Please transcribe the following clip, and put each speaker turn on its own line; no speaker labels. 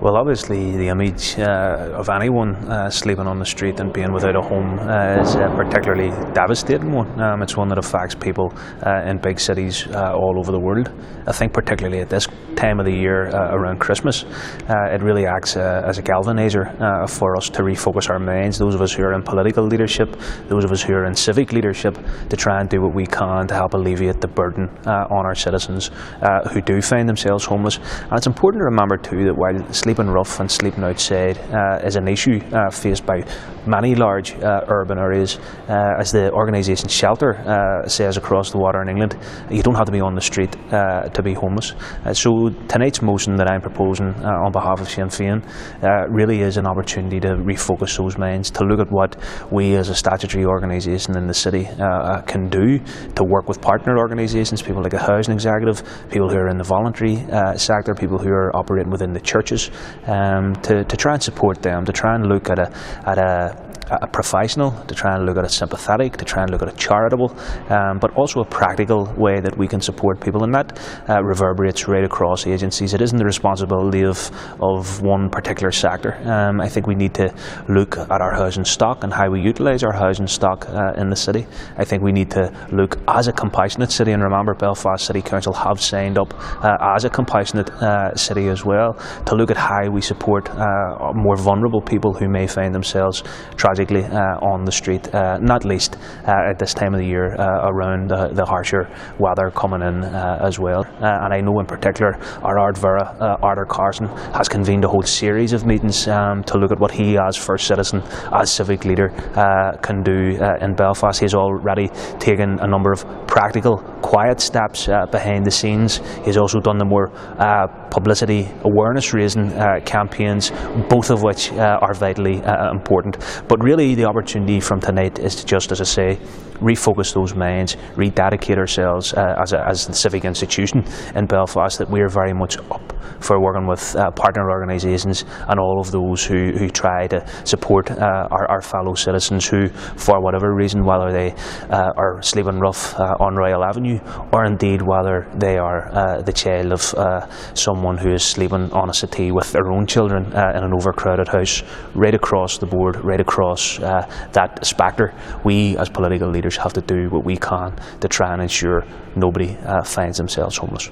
Well, obviously the image of anyone sleeping on the street and being without a home is a particularly devastating one. It's one that affects people in big cities all over the world. I think particularly at this time of the year around Christmas, it really acts as a galvanizer for us to refocus our minds, those of us who are in political leadership, those of us who are in civic leadership, to try and do what we can to help alleviate the burden on our citizens who do find themselves homeless. And it's important to remember too that while sleeping rough and sleeping outside is an issue faced by many large urban areas, as the organisation Shelter says across the water in England, you don't have to be on the street to be homeless. So tonight's motion that I'm proposing on behalf of Sinn Féin really is an opportunity to refocus those minds, to look at what we as a statutory organisation in the city can do to work with partner organisations, people like a housing executive, people who are in the voluntary sector, people who are operating within the churches, to try and support them, to try and look at a professional, to try and look at a sympathetic, to try and look at a charitable, but also a practical way that we can support people, and that reverberates right across agencies. It isn't the responsibility of one particular sector. I think we need to look at our housing stock and how we utilise our housing stock in the city. I think we need to look as a compassionate city, and remember Belfast City Council have signed up as a compassionate city as well, to look at how we support more vulnerable people who may find themselves tragically on the street, not least at this time of the year around the harsher weather coming in as well. And I know in particular our Ardvera, Arthur Carson, has convened a whole series of meetings to look at what he as first citizen, as civic leader, can do in Belfast. He's already taken a number of practical, quiet steps behind the scenes. He's also done the more publicity awareness raising campaigns, both of which are vitally important. But really the opportunity from tonight is to just, as I say, refocus those minds, rededicate ourselves as the civic institution in Belfast, that we are very much up for working with partner organisations and all of those who try to support our fellow citizens who, for whatever reason, whether they are sleeping rough on Royal Avenue, or indeed whether they are the child of someone who is sleeping on a settee with their own children in an overcrowded house, right across the board, right across that spectre, we as political leaders have to do what we can to try and ensure nobody finds themselves homeless.